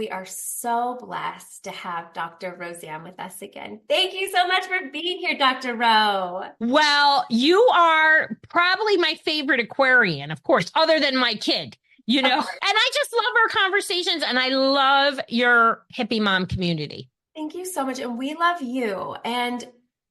We are so blessed to have Dr. Roseanne with us again. Thank you so much for being here, Dr. Rowe. Well, you are probably my favorite Aquarian, of course, other than my kid, and I just love our conversations and I love your hippie mom community. Thank you so much. And we love you. And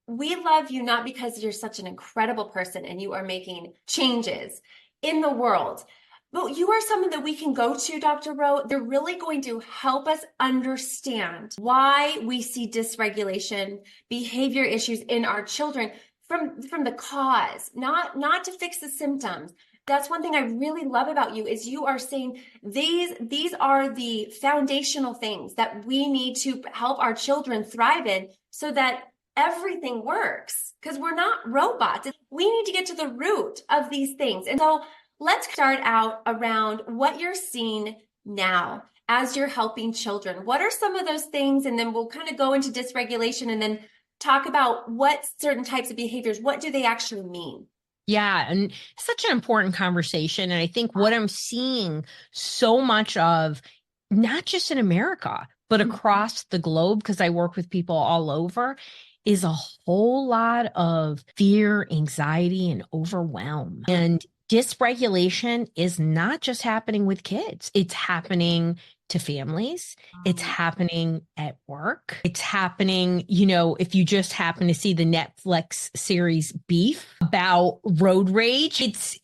we love you not because you're such an incredible person and you are making changes in the world, but you are someone that we can go to, Dr. Rowe. They're really going to help us understand why we see dysregulation, behavior issues in our children from the cause, not to fix the symptoms. That's one thing I really love about you is you are saying these are the foundational things that we need to help our children thrive in so that everything works, because we're not robots. We need to get to the root of these things. And so let's start out around what you're seeing now as you're helping children. What are some of those things? And then we'll kind of go into dysregulation and then talk about what certain types of behaviors, what do they actually mean? Yeah, and such an important conversation. And I think what I'm seeing so much of, not just in America, but across the globe, because I work with people all over, is a whole lot of fear, anxiety, and overwhelm. And dysregulation is not just happening with kids. It's happening to families. It's happening at work. It's happening, if you just happen to see the Netflix series Beef about road rage, it's,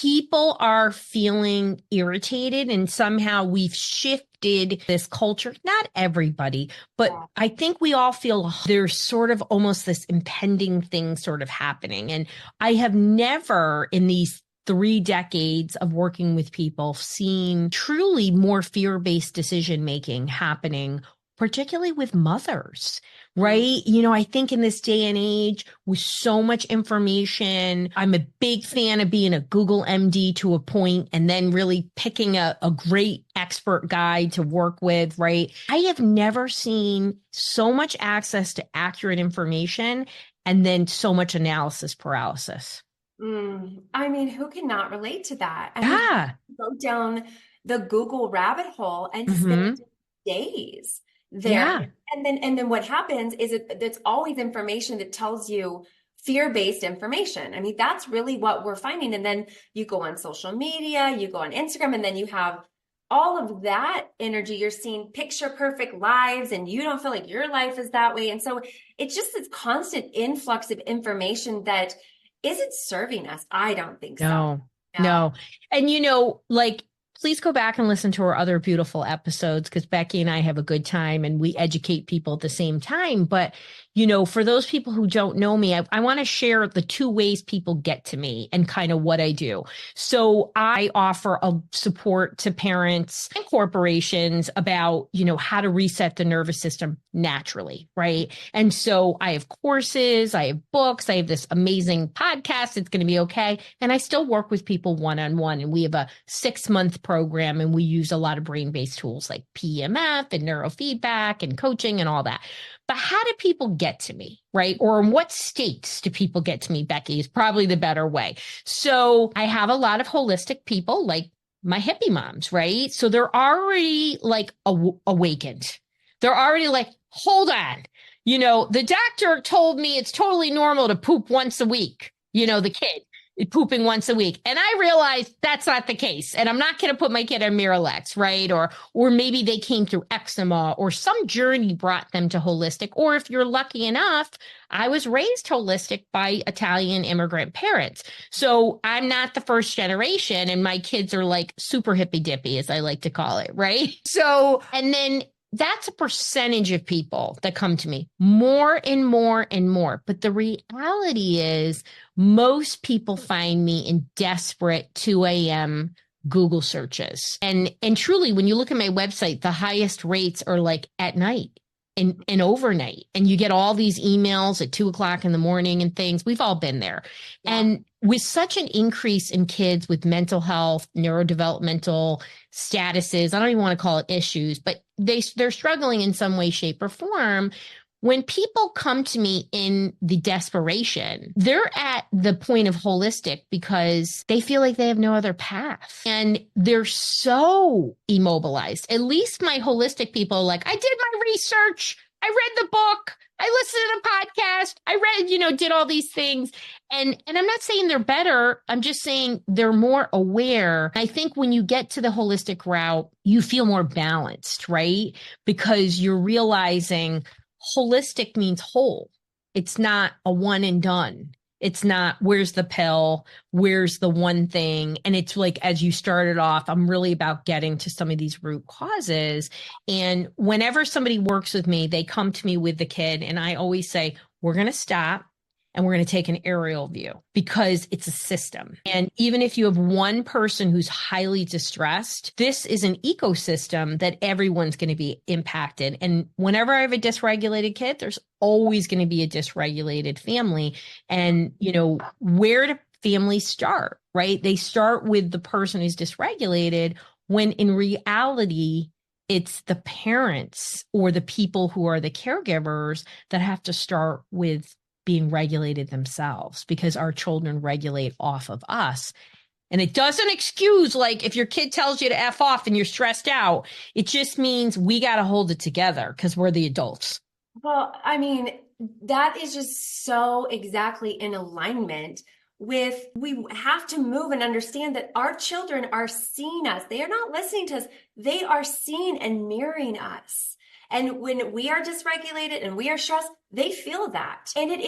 people are feeling irritated and somehow we've shifted this culture. Not everybody, but I think we all feel there's sort of almost this impending thing sort of happening. And I have never in these 3 decades of working with people seen truly more fear-based decision-making happening, particularly with mothers, right? I think in this day and age with so much information, I'm a big fan of being a Google MD to a point and then really picking a great expert guide to work with, right? I have never seen so much access to accurate information and then so much analysis paralysis. I mean, who cannot relate to that? Go down the Google rabbit hole and spend days there. Yeah. And then what happens is it's always information that tells you fear-based information. I mean, that's really what we're finding. And then you go on social media, you go on Instagram, and then you have all of that energy. You're seeing picture perfect lives and you don't feel like your life is that way. And so it's just this constant influx of information that isn't serving us. I don't think so. No. And please go back and listen to our other beautiful episodes because Becky and I have a good time and we educate people at the same time. But, for those people who don't know me, I want to share the 2 ways people get to me and kind of what I do. So I offer a support to parents and corporations about, how to reset the nervous system naturally, right? And so I have courses, I have books, I have this amazing podcast. It's going to be okay. And I still work with people one-on-one, and we have a 6-month program, and we use a lot of brain-based tools like PEMF and neurofeedback and coaching and all that. But how do people get to me, right? Or in what states do people get to me, Becky, is probably the better way. So I have a lot of holistic people like my hippie moms, right? So they're already awakened. They're already like, hold on. The doctor told me it's totally normal to poop once a week, the kid. Pooping once a week. And I realized that's not the case. And I'm not going to put my kid on Miralax, right? Or maybe they came through eczema or some journey brought them to holistic. Or if you're lucky enough, I was raised holistic by Italian immigrant parents. So I'm not the first generation and my kids are like super hippy dippy, as I like to call it, right? So, and then that's a percentage of people that come to me, more and more and more. But the reality is most people find me in desperate 2 a.m. Google searches. And truly, when you look at my website, the highest rates are like at night and overnight. And you get all these emails at 2 o'clock in the morning and things. We've all been there. Yeah. And with such an increase in kids with mental health, neurodevelopmental statuses, I don't even want to call it issues, but they're struggling in some way, shape, or form. when people come to me in the desperation, they're at the point of holistic because they feel like they have no other path and they're so immobilized. At least my holistic people are like, I did my research. I read the book. I listened to the podcast. I read, did all these things. And I'm not saying they're better. I'm just saying they're more aware. I think when you get to the holistic route, you feel more balanced, right? Because you're realizing holistic means whole. It's not a one and done. It's not, where's the pill? Where's the one thing? And it's like, as you started off, I'm really about getting to some of these root causes. And whenever somebody works with me, they come to me with the kid. And I always say, we're going to stop and we're going to take an aerial view because it's a system. And even if you have one person who's highly distressed, this is an ecosystem that everyone's going to be impacted. And whenever I have a dysregulated kid, there's always going to be a dysregulated family. And, where do families start, right? They start with the person who's dysregulated when in reality, it's the parents or the people who are the caregivers that have to start with being regulated themselves because our children regulate off of us. And it doesn't excuse, like, if your kid tells you to F off and you're stressed out, it just means we got to hold it together because we're the adults. Well, I mean, that is just so exactly in alignment with, we have to move and understand that our children are seeing us. They are not listening to us. They are seeing and mirroring us. And when we are dysregulated and we are stressed, they feel that. And it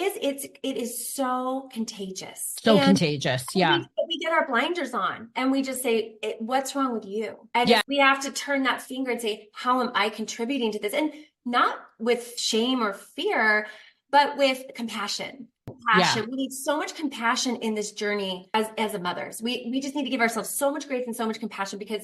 is so contagious. So contagious. Yeah. We get our blinders on and we just say, what's wrong with you? And we have to turn that finger and say, how am I contributing to this? And not with shame or fear, but with compassion. We need so much compassion in this journey as a mothers. We just need to give ourselves so much grace and so much compassion because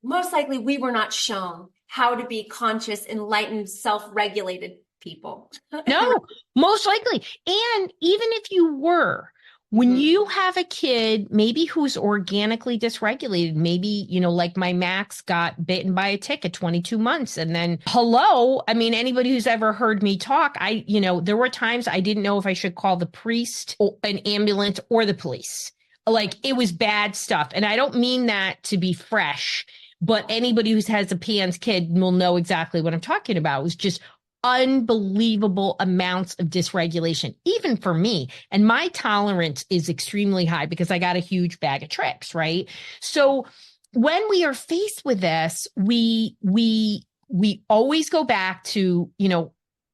most likely we were not shown how to be conscious, enlightened, self-regulated people. No, most likely. And even if you were, when you have a kid, maybe who's organically dysregulated, maybe, like my Max got bitten by a tick at 22 months. And then, anybody who's ever heard me talk, there were times I didn't know if I should call the priest, or an ambulance, or the police. Like, it was bad stuff. And I don't mean that to be fresh, but anybody who has a PANS kid will know exactly what I'm talking about. It was just unbelievable amounts of dysregulation, even for me. And my tolerance is extremely high because I got a huge bag of tricks, right? So when we are faced with this, we always go back to,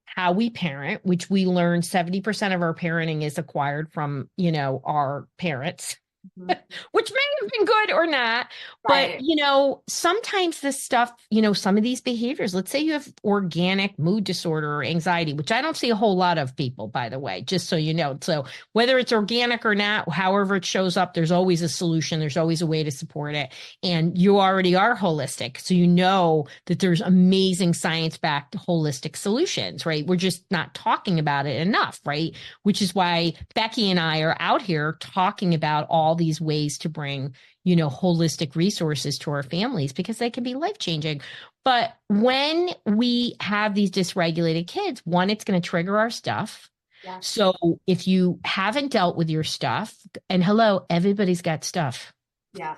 how we parent, which we learned 70% of our parenting is acquired from, our parents. Which may have been good or not, right. But, sometimes this stuff, some of these behaviors, let's say you have organic mood disorder or anxiety, which I don't see a whole lot of people, by the way, just so you know. So whether it's organic or not, however it shows up, there's always a solution. There's always a way to support it. And you already are holistic. So you know that there's amazing science-backed holistic solutions, right? We're just not talking about it enough, right? Which is why Becky and I are out here talking about all these ways to bring, holistic resources to our families because they can be life-changing. But when we have these dysregulated kids, one, it's going to trigger our stuff. Yeah. So if you haven't dealt with your stuff, and hello, everybody's got stuff. Yeah,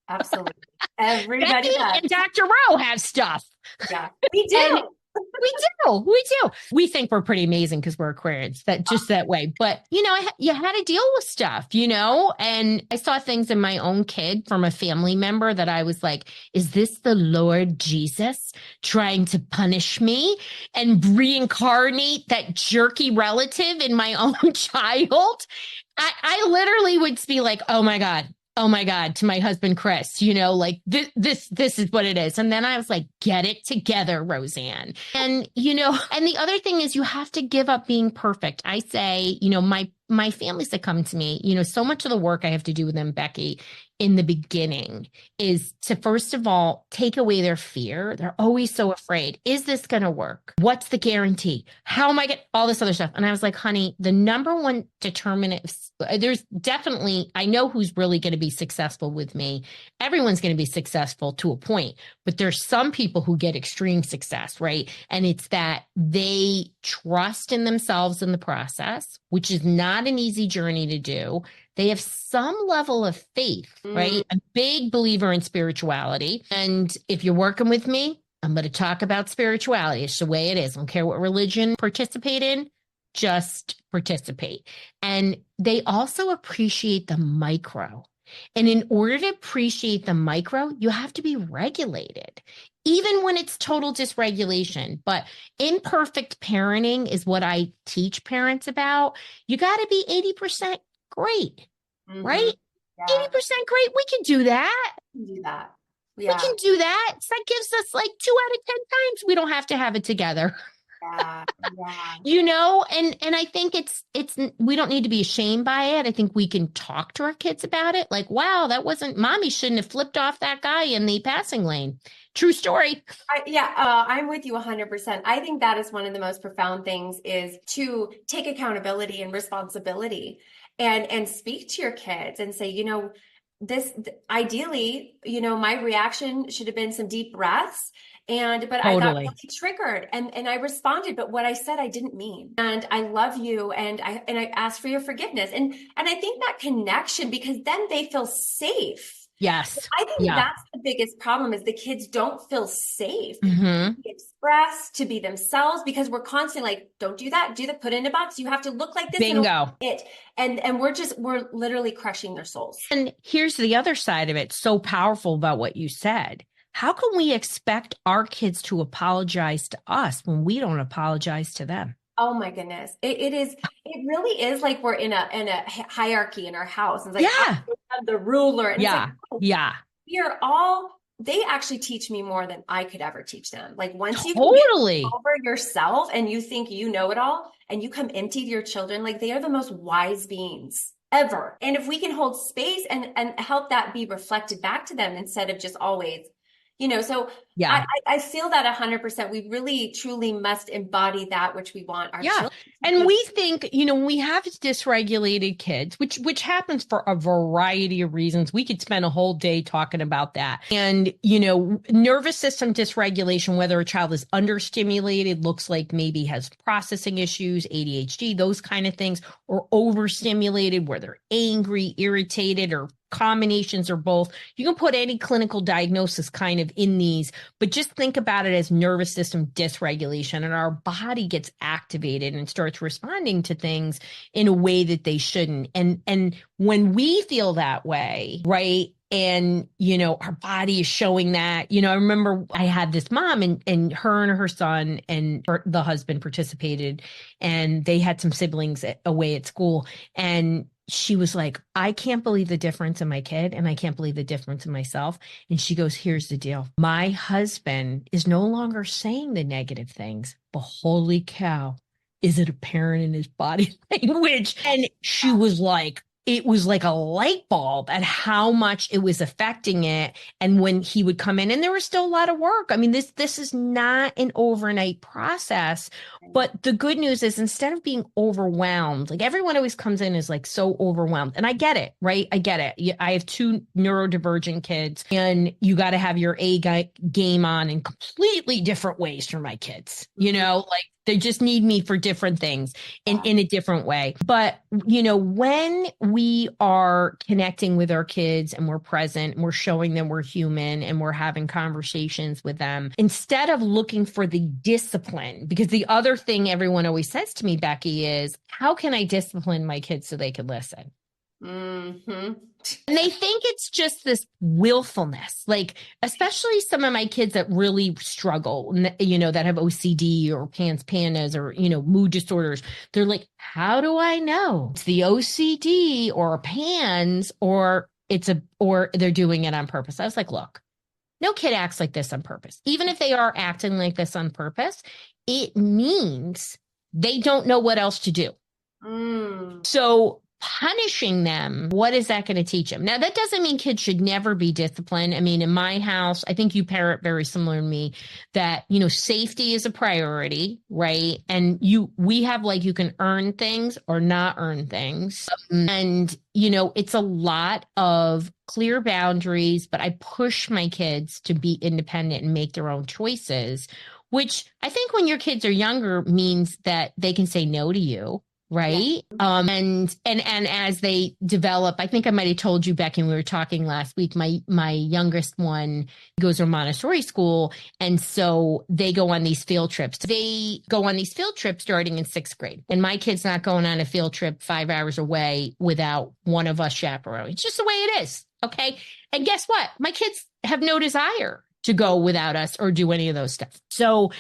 absolutely. Everybody does. And Dr. Rowe have stuff. Yeah, we do. We do. We think we're pretty amazing because we're Aquarians, that way. But, you had to deal with stuff, and I saw things in my own kid from a family member that I was like, is this the Lord Jesus trying to punish me and reincarnate that jerky relative in my own child? I literally would be like, oh my God, to my husband, Chris, this is what it is. And then I was like, get it together, Roseanne. And, and the other thing is you have to give up being perfect. I say, my my families that come to me, so much of the work I have to do with them, Becky, in the beginning is to, first of all, take away their fear. They're always so afraid. Is this going to work? What's the guarantee? How am I get all this other stuff? And I was like, honey, the number one determinant, there's definitely, I know who's really going to be successful with me. Everyone's going to be successful to a point, but there's some people who get extreme success, right? And it's that they trust in themselves in the process, which is not an easy journey to do. They have some level of faith, right? A big believer in spirituality. And if you're working with me, I'm going to talk about spirituality. It's the way it is. I don't care what religion participate in, just participate. And they also appreciate the micro. And in order to appreciate the micro, you have to be regulated, even when it's total dysregulation. But imperfect parenting is what I teach parents about. You got to be 80% great, right? Yeah. 80% great. We can do that. We can do that. Yeah. We can do that. So that gives us like 2 out of 10 times. We don't have to have it together. Yeah. Yeah. And I think it's we don't need to be ashamed by it. I think we can talk to our kids about it. Like, wow, that wasn't, mommy shouldn't have flipped off that guy in the passing lane. True story. I'm with you 100%. I think that is one of the most profound things, is to take accountability and responsibility and speak to your kids and say, this ideally, my reaction should have been some deep breaths. But totally. I got really triggered and I responded, but what I said, I didn't mean, and I love you. And I asked for your forgiveness. And I think that connection, because then they feel safe. Yes. I think that's the biggest problem, is the kids don't feel safe to express, to be themselves, because we're constantly like, don't do that, put in a box. You have to look like this. Bingo. And we're literally crushing their souls. And here's the other side of it. So powerful about what you said. How can we expect our kids to apologize to us when we don't apologize to them? Oh my goodness. It really is like we're in a hierarchy in our house. It's like, I'm the ruler. And it's like, we are all, they actually teach me more than I could ever teach them. Like, once you can get over yourself and you think you know it all and you come empty to your children, like, they are the most wise beings ever. And if we can hold space and help that be reflected back to them instead of just always, so I feel that 100%. We really, truly must embody that which we want our children. And we think, when we have dysregulated kids, which happens for a variety of reasons. We could spend a whole day talking about that. And, nervous system dysregulation, whether a child is understimulated, looks like maybe has processing issues, ADHD, those kind of things, or overstimulated, where they're angry, irritated, or combinations or both. You can put any clinical diagnosis kind of in these, but just think about it as nervous system dysregulation, and our body gets activated and starts responding to things in a way that they shouldn't. And when we feel that way, right? And, our body is showing that, I remember I had this mom and her son and the husband participated, and they had some siblings away at school. And she was like, I can't believe the difference in my kid, and I can't believe the difference in myself. And she goes, here's the deal. My husband is no longer saying the negative things, but holy cow, is it apparent in his body language? And she was like, it was like a light bulb at how much it was affecting it. And when he would come in, and there was still a lot of work. I mean, this is not an overnight process, but the good news is, instead of being overwhelmed, like, everyone always comes in as like so overwhelmed. And I get it, right? I get it. I have 2 neurodivergent kids, and you got to have your game on in completely different ways for my kids, like, they just need me for different things in a different way. But, when we are connecting with our kids and we're present and we're showing them we're human and we're having conversations with them, instead of looking for the discipline, because the other thing everyone always says to me, Becky, is, how can I discipline my kids so they can listen? Mm-hmm. And they think it's just this willfulness, like, especially some of my kids that really struggle, that have OCD or pandas or, mood disorders. They're like, how do I know it's the OCD or PANS or they're doing it on purpose? I was like, look, no kid acts like this on purpose. Even if they are acting like this on purpose, it means they don't know what else to do. Mm. So punishing them, what is that going to teach them? Now, that doesn't mean kids should never be disciplined. I mean, in my house, I think you parent very similar to me that, safety is a priority, right? And we have like, you can earn things or not earn things. And, it's a lot of clear boundaries, but I push my kids to be independent and make their own choices, which I think when your kids are younger means that they can say no to you. Yeah. Right. And as they develop, I think I might have told you, Becky, when we were talking last week, my youngest one goes to a Montessori school. And so they go on these field trips. They go on these field trips starting in 6th grade. And my kid's not going on a field trip 5 hours away without one of us chaperoning. It's just the way it is. Okay. And guess what? My kids have no desire to go without us or do any of those stuff. So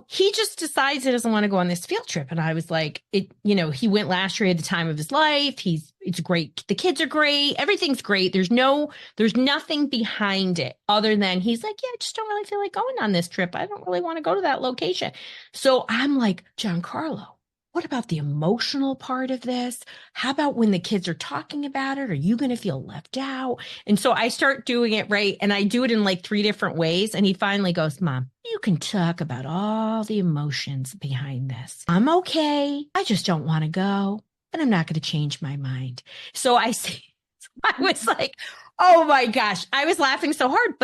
he just decides he doesn't want to go on this field trip. And I was like, he went last year at the time of his life. It's great. The kids are great. Everything's great. There's nothing behind it other than he's like, yeah, I just don't really feel like going on this trip. I don't really want to go to that location. So I'm like, Giancarlo, what about the emotional part of this? How about when the kids are talking about it? Are you going to feel left out? And so I start doing it right. And I do it in like 3 different ways. And he finally goes, Mom, you can talk about all the emotions behind this. I'm okay. I just don't want to go. And I'm not going to change my mind. So I was like, oh my gosh, I was laughing so hard.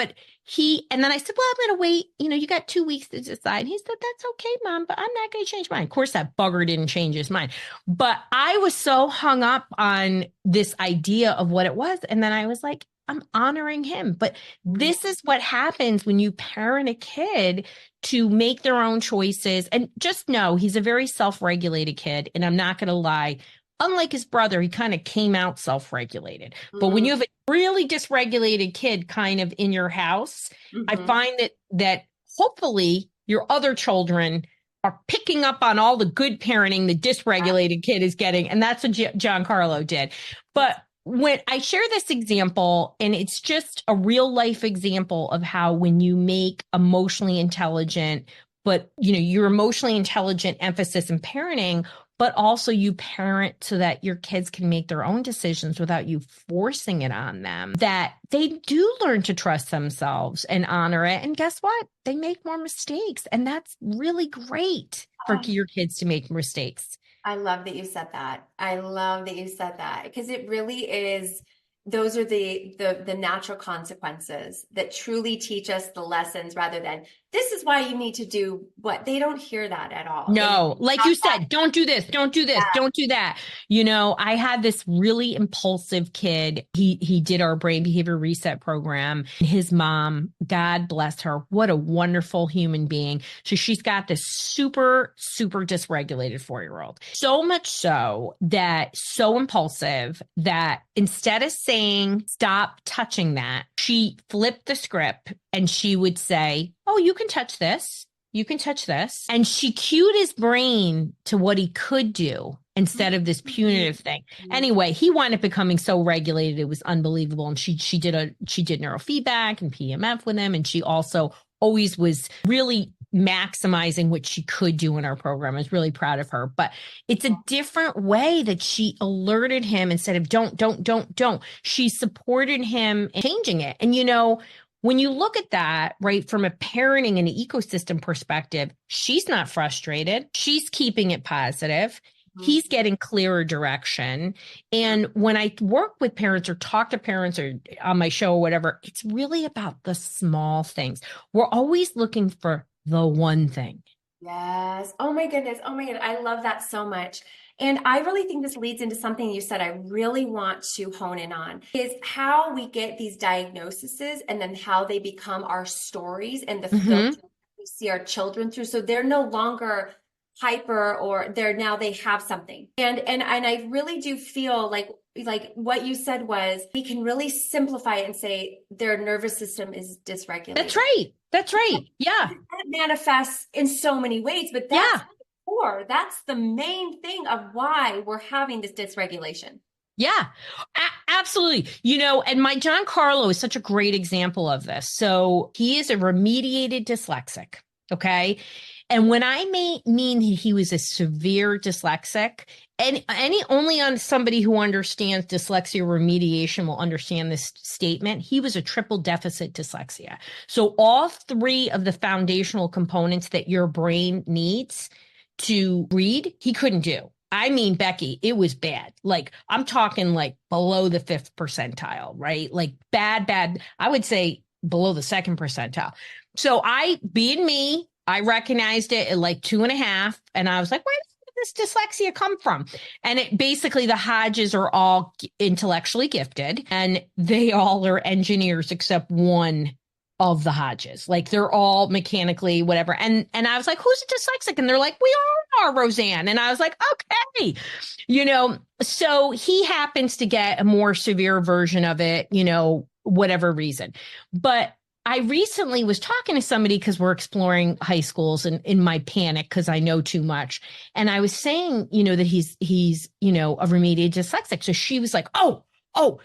And then I said, well, I'm going to wait. You got 2 weeks to decide. He said, that's okay, Mom, but I'm not going to change mine. Of course, that bugger didn't change his mind. But I was so hung up on this idea of what it was. And then I was like, I'm honoring him. But this is what happens when you parent a kid to make their own choices. And just know he's a very self-regulated kid. And I'm not going to lie. Unlike his brother, he kind of came out self-regulated. Mm-hmm. But when you have a really dysregulated kid kind of in your house, I find that hopefully your other children are picking up on all the good parenting the dysregulated kid is getting. And that's what Giancarlo did. But when I share this example, and it's just a real life example of how when you make emotionally intelligent, but your emotionally intelligent emphasis in parenting, but also you parent so that your kids can make their own decisions without you forcing it on them, that they do learn to trust themselves and honor it. And guess what? They make more mistakes. And that's really great for your kids to make mistakes. I love that you said that. I love that you said that because it really is. Those are the natural consequences that truly teach us the lessons rather than this is why you need to do what. They don't hear that at all. No, like you said, don't do this, don't do this, don't do that. I had this really impulsive kid. He did our brain behavior reset program. His mom, God bless her, what a wonderful human being. So she's got this super, super dysregulated 4-year-old. So much so impulsive that instead of saying, stop touching that, she flipped the script and she would say, oh, you can touch this. You can touch this. And she cued his brain to what he could do instead of this punitive thing. Anyway, he wound up becoming so regulated. It was unbelievable. And she did neurofeedback and PMF with him. And she also always was really maximizing what she could do in our program. I was really proud of her, but it's a different way that she alerted him instead of don't. She supported him in changing it. And when you look at that, right, from a parenting and an ecosystem perspective, she's not frustrated. She's keeping it positive. He's getting clearer direction. And when I work with parents or talk to parents or on my show or whatever, it's really about the small things. We're always looking for the one thing. Yes. Oh my goodness. I love that so much. And I really think this leads into something you said I really want to hone in on is how we get these diagnoses and then how they become our stories and the filter we see our children through. So they're no longer hyper or they have something. And I really do feel like what you said was we can really simplify it and say their nervous system is dysregulated. That's right. Yeah. That manifests in so many ways, but that's the main thing of why we're having this dysregulation. Yeah, absolutely. And my Giancarlo is such a great example of this. So he is a remediated dyslexic. Okay. And when I mean he was a severe dyslexic, and any only on somebody who understands dyslexia remediation will understand this statement. He was a triple deficit dyslexia. So all three of the foundational components that your brain needs to read, he couldn't do. I mean, Becky, it was bad. Like, I'm talking like below the fifth percentile, right? Like bad, bad. I would say below the second percentile. So being me, I recognized it at like 2.5. And I was like, where did this dyslexia come from? And it basically, the Hodges are all intellectually gifted and they all are engineers except one of the Hodges. Like they're all mechanically whatever. And I was like, who's a dyslexic? And they're like, we all are, Roseanne. And I was like, okay, so he happens to get a more severe version of it, whatever reason. But I recently was talking to somebody because we're exploring high schools and in my panic because I know too much. And I was saying, that he's a remediated dyslexic. So she was like, oh,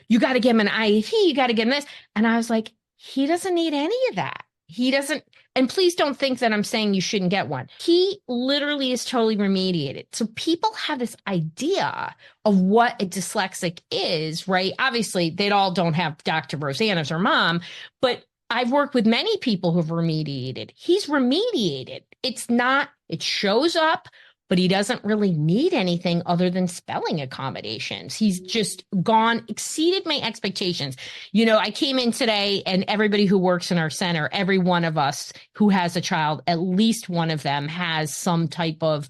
you got to give him an IEP. You got to give him this. And I was like, he doesn't need any of that. He doesn't. And please don't think that I'm saying you shouldn't get one. He literally is totally remediated. So people have this idea of what a dyslexic is, right? Obviously, they all don't have Dr. Roseanne as their mom, but I've worked with many people who've remediated. He's remediated. It shows up, but he doesn't really need anything other than spelling accommodations. He's just exceeded my expectations. I came in today and everybody who works in our center, every one of us who has a child, at least one of them has some type of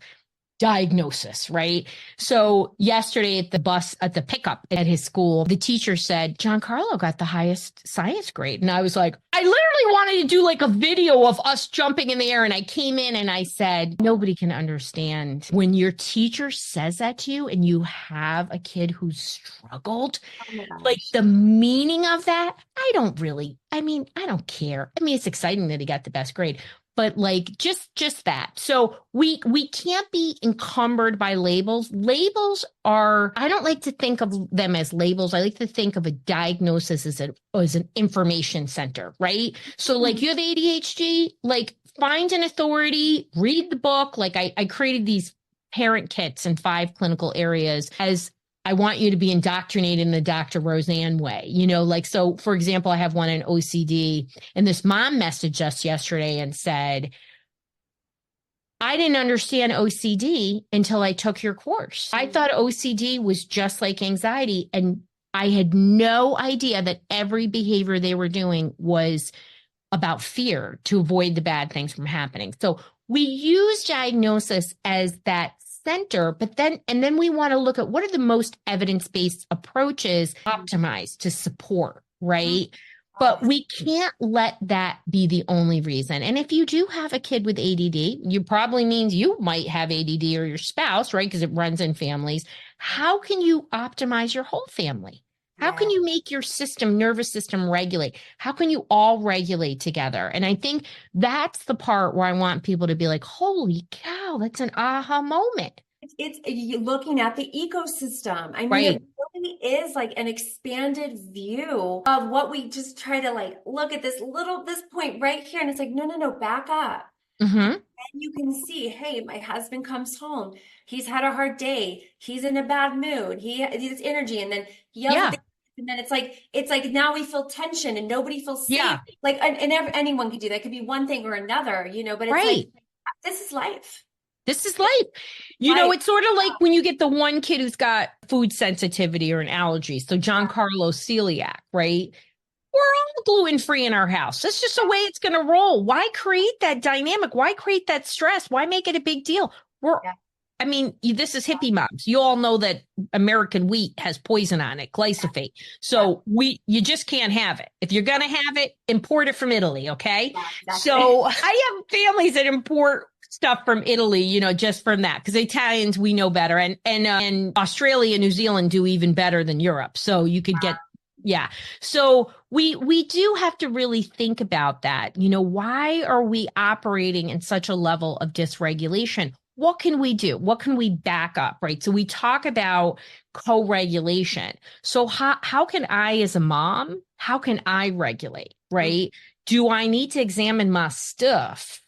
diagnosis, right? So yesterday at the pickup at his school, the teacher said, Giancarlo got the highest science grade. And I was like, I literally wanted to do like a video of us jumping in the air. And I came in and I said, nobody can understand when your teacher says that to you and you have a kid who's struggled, like the meaning of that. I don't care. I mean, it's exciting that he got the best grade. But like just that. So we can't be encumbered by labels. Labels I don't like to think of them as labels. I like to think of a diagnosis as an information center, right? So like you have ADHD, like find an authority, read the book. Like I created these parent kits in 5 clinical areas as I want you to be indoctrinated in the Dr. Roseanne way, so for example, I have one in OCD and this mom messaged us yesterday and said, I didn't understand OCD until I took your course. I thought OCD was just like anxiety. And I had no idea that every behavior they were doing was about fear to avoid the bad things from happening. So we use diagnosis as that center, but then we want to look at what are the most evidence-based approaches optimized to support, right? But we can't let that be the only reason. And if you do have a kid with ADD, you probably means you might have ADD or your spouse, right? Because it runs in families. How can you optimize your whole family? How can you make your nervous system regulate? How can you all regulate together? And I think that's the part where I want people to be like, holy cow, that's an aha moment. It's looking at the ecosystem. I mean, right. It really is like an expanded view of what we just try to like look at this point right here. And it's like, no, back up. Mm-hmm. And you can see, hey, my husband comes home. He's had a hard day. He's in a bad mood. He has energy. And then he yells at the and then it's like now we feel tension and nobody feels safe. Yeah. Like, and anyone could do that. It could be one thing or another, but it's like, this is life. This is life. It's sort of like when you get the one kid who's got food sensitivity or an allergy. So Giancarlo celiac, right? We're all gluten-free in our house. That's just the way it's going to roll. Why create that dynamic? Why create that stress? Why make it a big deal? This is Hippie Moms. You all know that American wheat has poison on it, glyphosate. So you just can't have it. If you're going to have it, import it from Italy, okay? Yeah, exactly. So I have families that import stuff from Italy, just from that, because Italians, we know better. And Australia and New Zealand do even better than Europe. So you could get, So we do have to really think about that. Why are we operating in such a level of dysregulation? What can we do? What can we back up, right? So we talk about co-regulation. So how can I, as a mom, how can I regulate, right? Do I need to examine my stuff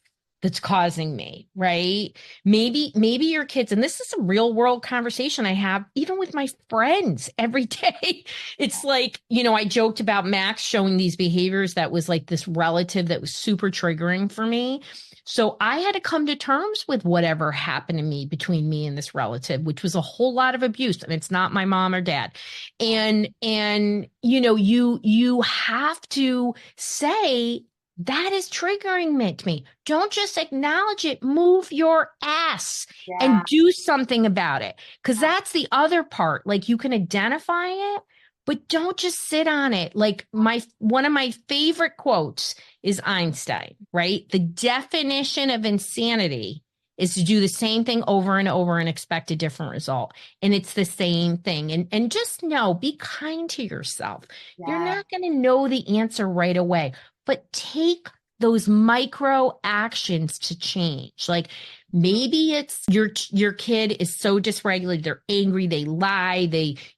that's causing me, right? Maybe your kids, and this is a real world conversation I have even with my friends every day. It's like, I joked about Max showing these behaviors that was like this relative that was super triggering for me. So I had to come to terms with whatever happened to me between me and this relative, which was a whole lot of abuse. And it's not my mom or dad. And you have to say, that is triggering to me. Don't just acknowledge it. Move your ass and do something about it. Because that's the other part. Like, you can identify it, but don't just sit on it. Like, one of my favorite quotes is Einstein, right? The definition of insanity is to do the same thing over and over and expect a different result. And it's the same thing. And just know, be kind to yourself. You're not going to know the answer right away, but take those micro actions to change. Like, maybe it's your kid is so dysregulated, they're angry, they lie,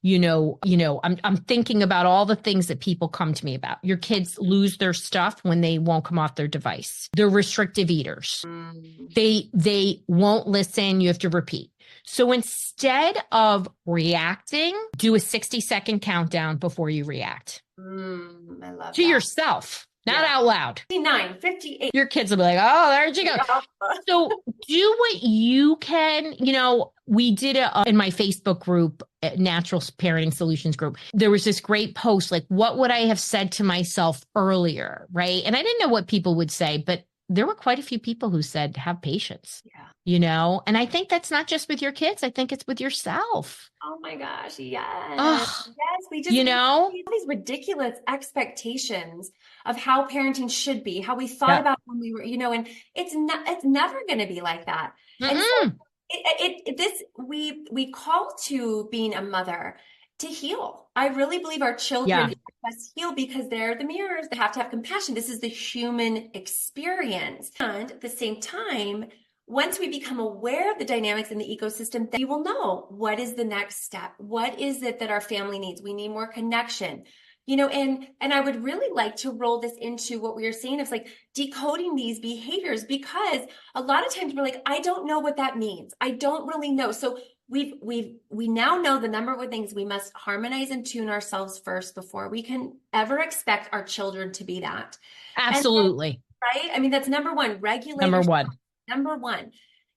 I'm thinking about all the things that people come to me about. Your kids lose their stuff when they won't come off their device. They're restrictive eaters. They won't listen. You have to repeat. So instead of reacting, do a 60-second countdown before you react. I love to that. yourself. Not out loud. 59, 58. Your kids will be like, oh, there you go. So do what you can. We did it in my Facebook group, Natural Parenting Solutions group. There was this great post, like, what would I have said to myself earlier? Right. And I didn't know what people would say, but there were quite a few people who said, have patience. And I think that's not just with your kids. I think it's with yourself. Oh my gosh. Yes. Ugh. Yes. We just have these ridiculous expectations of how parenting should be, how we thought about when we were, and it's never going to be like that. And so we call to being a mother to heal. I really believe our children help us heal because they're the mirrors. They have to have compassion. This is the human experience. And at the same time, once we become aware of the dynamics in the ecosystem, then we will know what is the next step. What is it that our family needs? We need more connection. And I would really like to roll this into what we were saying of like decoding these behaviors, because a lot of times we're like, I don't know what that means. I don't really know. So we now know the number one things we must harmonize and tune ourselves first before we can ever expect our children to be that. Absolutely. Right? I mean, that's number one, regulate. Number one.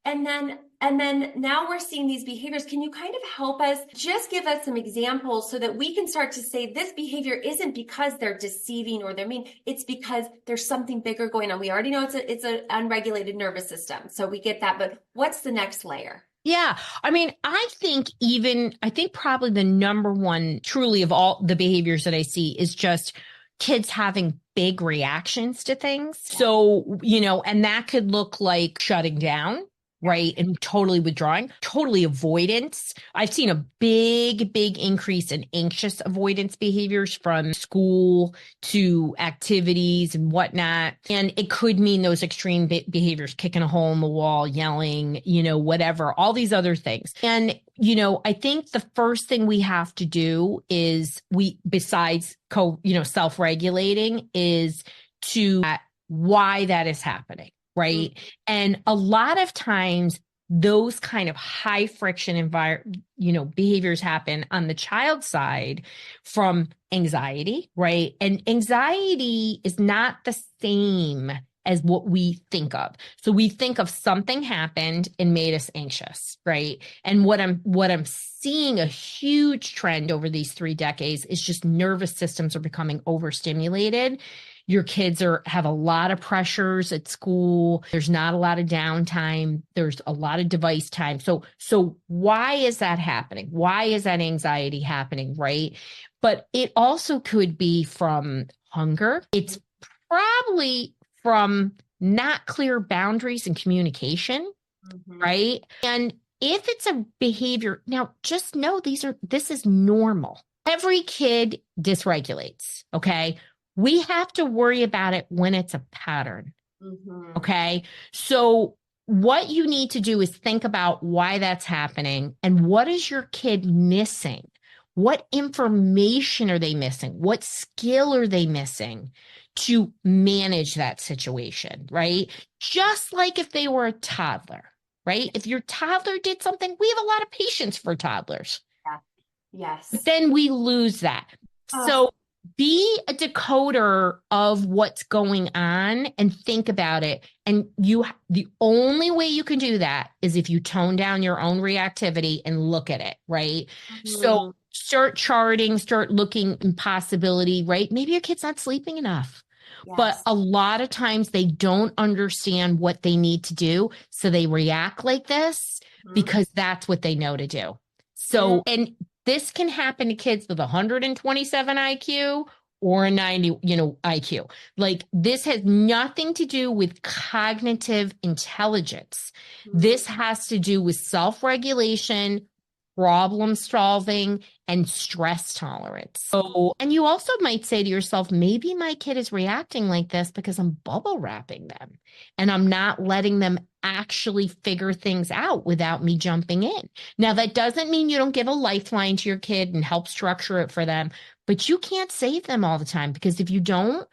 And then now we're seeing these behaviors. Can you kind of help us, just give us some examples so that we can start to say this behavior isn't because they're deceiving or they're mean, it's because there's something bigger going on. We already know it's an unregulated nervous system. So we get that, but what's the next layer? Yeah. I mean, I think probably the number one truly of all the behaviors that I see is just kids having big reactions to things. So, and that could look like shutting down, right? And totally withdrawing, totally avoidance. I've seen a big increase in anxious avoidance behaviors from school to activities and whatnot. And it could mean those extreme behaviors, kicking a hole in the wall, yelling, whatever, all these other things. And I think the first thing we have to do is besides self-regulating is to why that is happening, right? Mm-hmm. And a lot of times those kind of high friction behaviors happen on the child side from anxiety, right? And anxiety is not the same as what we think of. So we think of something happened and made us anxious, right? And what I'm seeing a huge trend over these 3 decades is just nervous systems are becoming overstimulated. Your kids have a lot of pressures at school. There's not a lot of downtime. There's a lot of device time. So why is that happening? Why is that anxiety happening, right? But it also could be from hunger. It's probably from not clear boundaries and communication, right? And if it's a behavior, now just know this is normal. Every kid dysregulates, okay? We have to worry about it when it's a pattern, okay? So what you need to do is think about why that's happening and what is your kid missing? What information are they missing? What skill are they missing to manage that situation, right? Just like if they were a toddler, right? If your toddler did something, we have a lot of patience for toddlers. Yeah. But Yes. then we lose that. Oh, So be a decoder of what's going on and think about it. And the only way you can do that is if you tone down your own reactivity and look at it, right? So mhm. start charting, start looking in possibility, right? Maybe your kid's not sleeping enough. But Yes. a lot of times they don't understand what they need to do. So they react like this Mhm. because that's what they know to do. Mm, So, and this can happen to kids with 127 IQ or a 90, IQ. Like this has nothing to do with cognitive intelligence. mhm. This has to do with self-regulation, problem solving, and stress tolerance. So, and you also might say to yourself, maybe my kid is reacting like this because I'm bubble wrapping them and I'm not letting them actually figure things out without me jumping in. Now, that doesn't mean you don't give a lifeline to your kid and help structure it for them, but you can't save them all the time because if you don't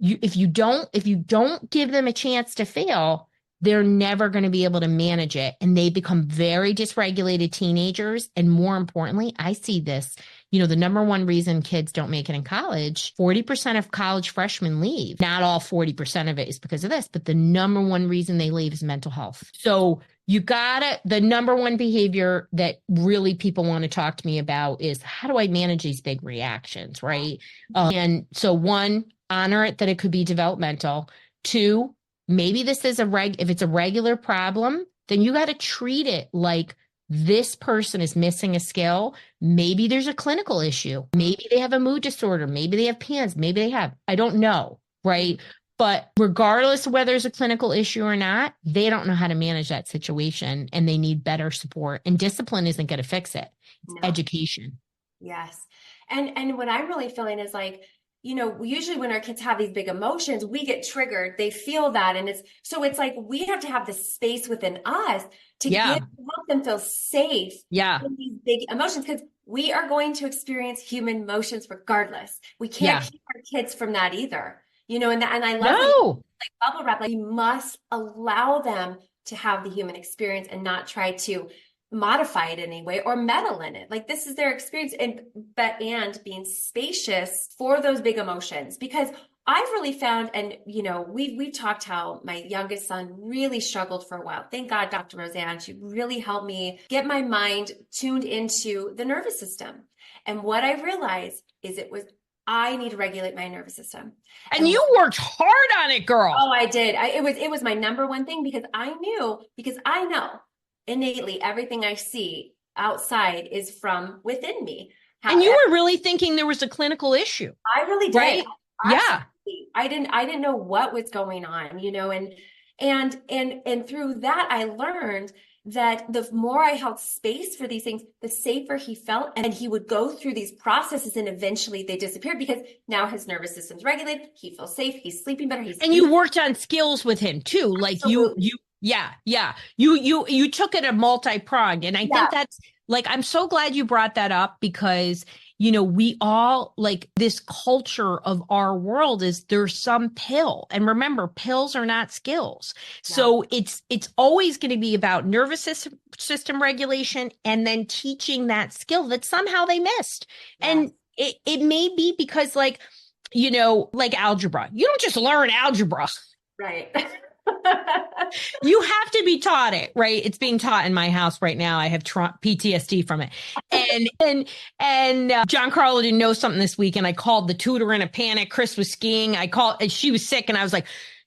give them a chance to fail, they're never going to be able to manage it. And they become very dysregulated teenagers. And more importantly, I see this, the number one reason kids don't make it in college, 40% of college freshmen leave. Not all 40% of it is because of this, but the number one reason they leave is mental health. So the number one behavior that really people want to talk to me about is how do I manage these big reactions, right? And so one, honor it that it could be developmental. Two, maybe this is if it's a regular problem, then you got to treat it like this person is missing a skill. Maybe there's a clinical issue. Maybe they have a mood disorder. Maybe they have PANS. I don't know, right? But regardless of whether it's a clinical issue or not, they don't know how to manage that situation and they need better support. And discipline isn't going to fix it. It's No. education. Yes. And what I'm really feeling is like, usually when our kids have these big emotions, we get triggered. They feel that. And it's like we have to have the space within us to Yeah. help them feel safe Yeah. in these big emotions because we are going to experience human emotions regardless. We can't Yeah. keep our kids from that either. And I love what you No. like bubble wrap. Like, we must allow them to have the human experience and not try to modify it anyway or meddle in it. Like, this is their experience, and being spacious for those big emotions. Because I've really found, and we've talked how my youngest son really struggled for a while. Thank God, Dr. Roseanne, she really helped me get my mind tuned into the nervous system. And what I realized is I need to regulate my nervous system. And you worked hard on it, girl. Oh, I did. It was my number one thing because I know innately everything I see outside is from within me. And you were really thinking there was a clinical issue. I really did. Right? Yeah. I didn't know what was going on, and through that I learned that the more I held space for these things, the safer he felt. And he would go through these processes and eventually they disappeared because now his nervous system's regulated. He feels safe. He's sleeping better. And you worked on skills with him too. Like yeah. You took it a multi-pronged. And I think that's like, I'm so glad you brought that up because we all like this culture of our world is there's some pill. And remember, pills are not skills. So it's always going to be about nervous system regulation and then teaching that skill that somehow they missed. And it may be because like algebra, you don't just learn algebra. Right. You have to be taught it, right? It's being taught in my house right now. I have PTSD from it. And John Carlo didn't know something this week. And I called the tutor in a panic. Chris was skiing. And she was sick. And I was like,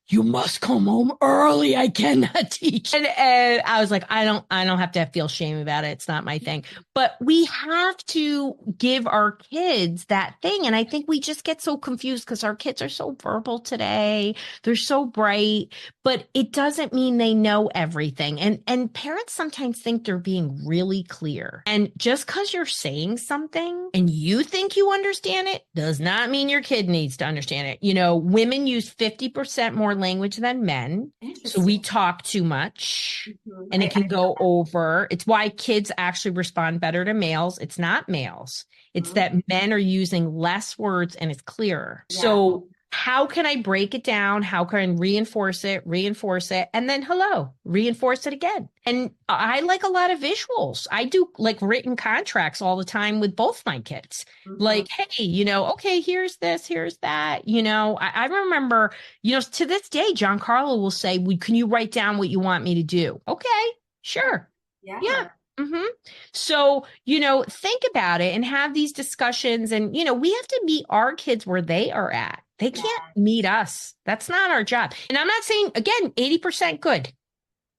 you must come home early. I cannot teach. And I was like, I don't have to feel shame about it. It's not my thing. But we have to give our kids that thing. And I think we just get so confused because our kids are so verbal today. They're so bright, but it doesn't mean they know everything. And parents sometimes think they're being really clear. And just because you're saying something and you think you understand it does not mean your kid needs to understand it. Women use 50% more language than men. So we talk too much and it can go over. It's why kids actually respond better to males. It's not males. It's that men are using less words and it's clearer. So how can I break it down? How can I reinforce it, and then hello, reinforce it again? And I like a lot of visuals. I do like written contracts all the time with both my kids. Mhm. Like, hey, okay, here's this, here's that. I remember, to this day, John Carlo will say, can you write down what you want me to do? Okay, sure. Yeah. Yeah. hmm So, think about it and have these discussions. And, we have to meet our kids where they are at. They can't Yeah. meet us. That's not our job. And I'm not saying, again, 80% good.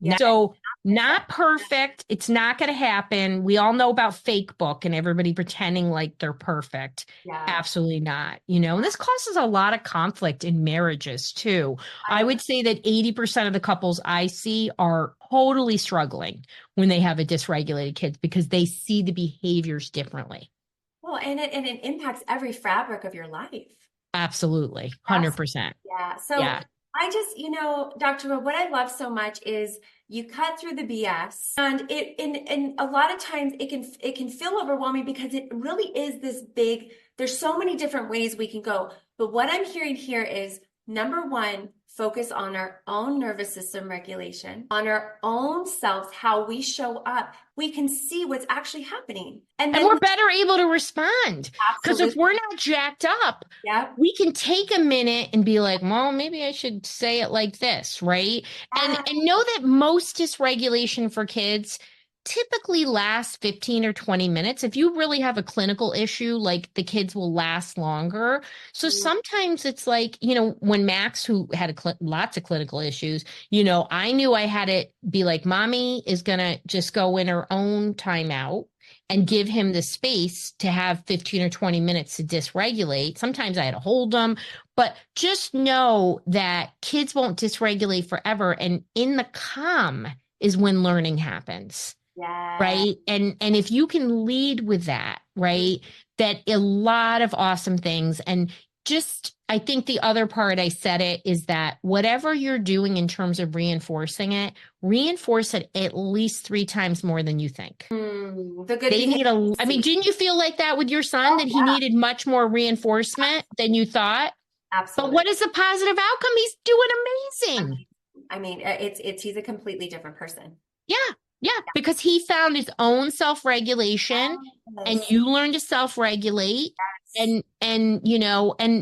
Yeah. So, not perfect. It's not going to happen. We all know about fake book and everybody pretending like they're perfect. Yeah. Absolutely not. And this causes a lot of conflict in marriages too. I I agree. would say that 80% of the couples I see are totally struggling when they have a dysregulated kids because they see the behaviors differently. Well, and it impacts every fabric of your life. Absolutely. 100%. Yeah. So Yeah. I just, Dr. Ro, what I love so much is you cut through the BS, and and a lot of times it can feel overwhelming because it really is this big, there's so many different ways we can go. But what I'm hearing here is number one, focus on our own nervous system regulation, on our own selves, how we show up. We can see what's actually happening. And And then we're better able to respond because if absolutely, we're not jacked up, yeah. we can take a minute and be like, well, maybe I should say it like this, right? And know that most dysregulation for kids typically lasts 15 or 20 minutes. If you really have a clinical issue, like the kids will last longer. So sometimes it's like, when Max, who had lots of clinical issues, I knew I had to be like, mommy is going to just go in her own timeout and give him the space to have 15 or 20 minutes to dysregulate. Sometimes I had to hold them, but just know that kids won't dysregulate forever. And in the calm is when learning happens. Yeah. Right. And if you can lead with that, right, that a lot of awesome things. And just, I think the other part I said it is that whatever you're doing in terms of reinforcing it, reinforce it at least 3 times more than you think. The good They need I mean, behavior. didn't you feel like that with your son Oh, that he yeah, needed much more reinforcement than you thought? But absolutely. what is the positive outcome? He's doing amazing. I mean, it's he's a completely different person. Yeah. Yeah. Because he found his own self-regulation and Yes. you learn to self-regulate. Yes. And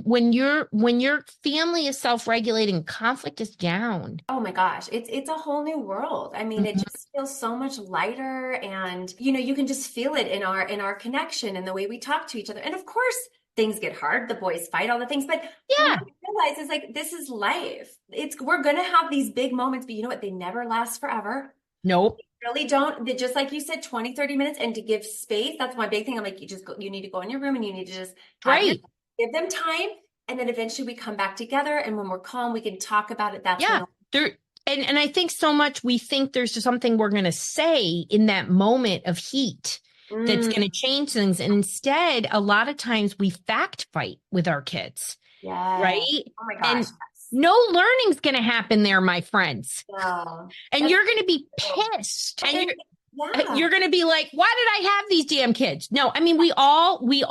when your family is self-regulating, conflict is down. Oh my gosh, it's a whole new world. I mean, it Mhm. just feels so much lighter, and you can just feel it in our connection and the way we talk to each other. And of course, things get hard. The boys fight all the things, but what Yeah. we realize is like this is life. We're gonna have these big moments, but you know what? They never last forever. Nope. Really don't. They, just like you said, 20, 30 minutes, and to give space. That's my big thing. I'm like, you need to go in your room and you need to just Right. give them time. And then eventually we come back together. And when we're calm, we can talk about it. That's Yeah. when, There and I think so much we think there's just something we're gonna say in that moment of heat that's mm, gonna change things. And instead, a lot of times we fact fight with our kids, yeah. right? Oh my gosh. And Yes. no learning's gonna happen there, my friends. No, And that's you're going to be true. pissed and And yeah, you're going to be like, why did I have these damn kids? No, I mean, we all feel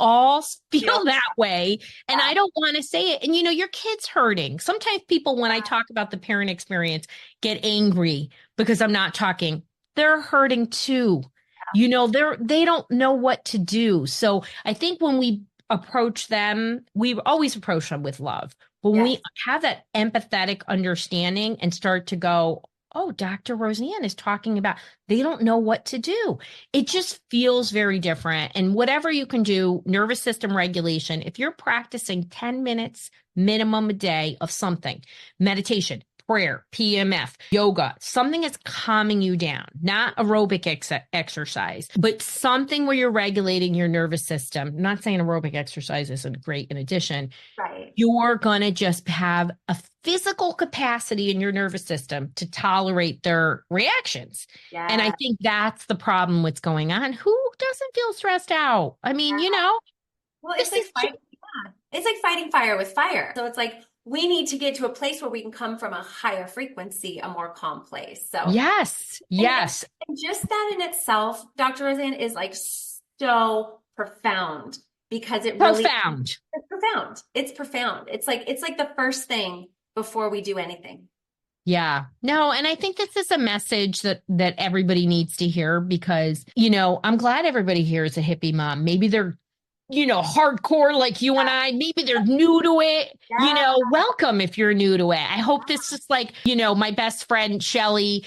feel that way. And I that. don't want to say it. And your kid's hurting. Sometimes people, when I talk about the parent experience, get angry because I'm not talking. They're hurting too. They don't know what to do. So I think when we approach them, we always approach them with love. But when we Yes. have that empathetic understanding and start to go, oh, Dr. Roseanne is talking about they don't know what to do. It just feels very different. And whatever you can do, nervous system regulation, if you're practicing 10 minutes minimum a day of something, meditation, prayer, PMF, yoga, something that's calming you down, not aerobic exercise, but something where you're regulating your nervous system. I'm not saying aerobic exercise isn't great in addition, Right. you're going to just have a physical capacity in your nervous system to tolerate their reactions. And I Yeah. think that's the problem what's going on. Who doesn't feel stressed out? I mean, Well, it's this like is fighting, yeah. It's like fighting fire with fire. So it's like we need to get to a place where we can come from a higher frequency, a more calm place. So yes, and, yes. and just that in itself, Dr. Roseanne, is like so profound. because it really Profound. is profound. It's profound. It's like the first thing before we do anything. Yeah. No, and I think this is a message that everybody needs to hear because, I'm glad everybody here is a hippie mom. Maybe they're hardcore like you and I. Maybe they're new to it. Yeah. Welcome if you're new to it. I hope this is like, my best friend Shelly,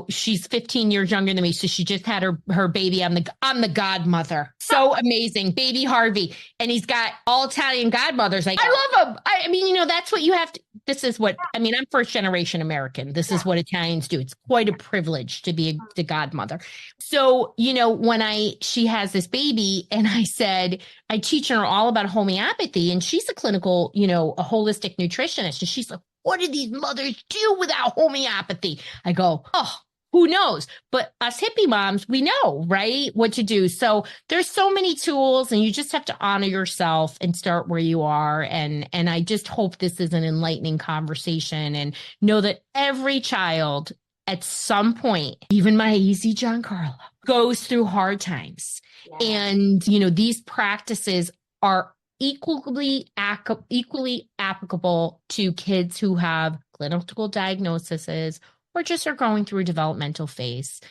she's 15 years younger than me. So she just had her baby. I'm the godmother. So amazing. Baby Harvey. And he's got all Italian godmothers. Like, I love him. I mean, that's what you have to, this is what, I mean, I'm first generation American. This is what Italians do. It's quite a privilege to be the godmother. So, when she has this baby and I said, I teach her all about homeopathy, and she's a clinical, a holistic nutritionist. And she's like, what do these mothers do without homeopathy? I go, oh, who knows? But us hippie moms, we know, right? What to do. So there's so many tools, and you just have to honor yourself and start where you are. And I just hope this is an enlightening conversation, and know that every child at some point, even my easy John Carlo, goes through hard times. Yeah. And, these practices are equally applicable to kids who have clinical diagnoses or just are going through a developmental phase.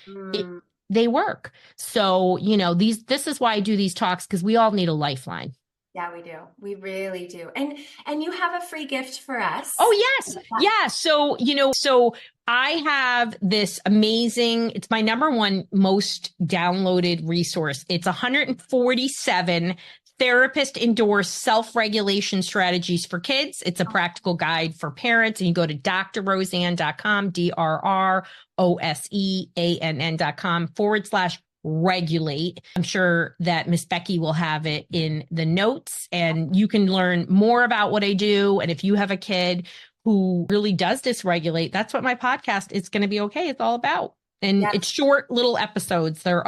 They work. So, this is why I do these talks, because we all need a lifeline. Yeah, we do. We really do. And you have a free gift for us. Oh, yes. Yeah. So, so I have this amazing, it's my number one most downloaded resource. It's 147 therapist endorsed self-regulation strategies for kids. It's a practical guide for parents. And you go to drroseann.com, DRROSEANN.com/regulate. I'm sure that Miss Becky will have it in the notes, and you can learn more about what I do. And if you have a kid who really does dysregulate, that's what my podcast is going to be okay. It's all about. And it's short little episodes. They're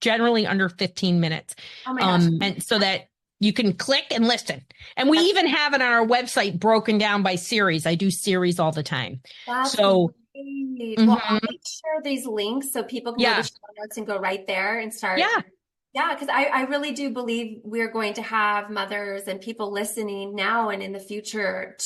generally under 15 minutes. Oh my gosh. And so that you can click and listen. And we even have it on our website broken down by series. I do series all the time. That's great. Well, I'll make sure these links so people can go to show notes and go right there and start. Yeah, because I really do believe we're going to have mothers and people listening now and in the future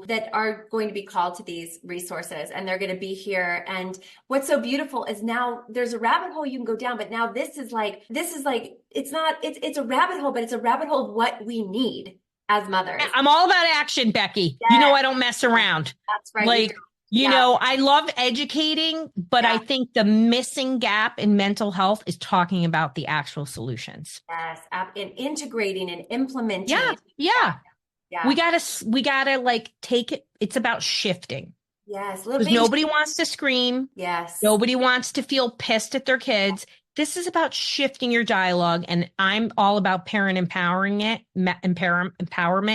that are going to be called to these resources, and they're going to be here. And what's so beautiful is now there's a rabbit hole you can go down, but now this is like it's a rabbit hole, but it's a rabbit hole of what we need as mothers. I'm all about action, Becky. Yes. I don't mess around. That's right. Like, I love educating, but I think the missing gap in mental health is talking about the actual solutions. Yes, and integrating and implementing. Yeah. We gotta like take it. It's about shifting. Yes. Because nobody wants to scream. Yes. Nobody wants to feel pissed at their kids. This is about shifting your dialogue, and I'm all about parent empowerment.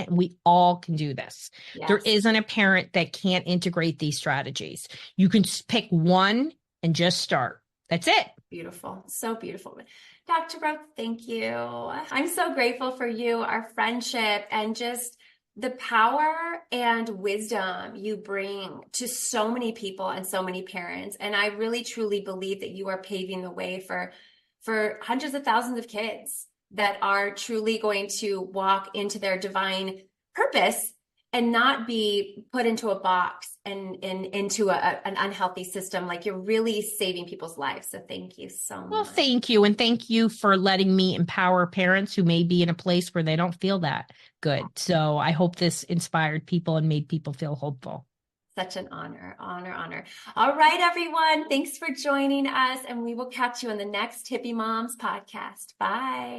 And we all can do this. Yes. There isn't a parent that can't integrate these strategies. You can pick one and just start. That's it. Beautiful. So beautiful. Dr. Rowe, thank you. I'm so grateful for you, our friendship, and just the power and wisdom you bring to so many people and so many parents. And I really, truly believe that you are paving the way for hundreds of thousands of kids that are truly going to walk into their divine purpose and not be put into a box and into an unhealthy system. Like, you're really saving people's lives. So thank you so much. Well, thank you. And thank you for letting me empower parents who may be in a place where they don't feel that good. So I hope this inspired people and made people feel hopeful. Such an honor. All right, everyone. Thanks for joining us. And we will catch you on the next Hippie Moms podcast. Bye.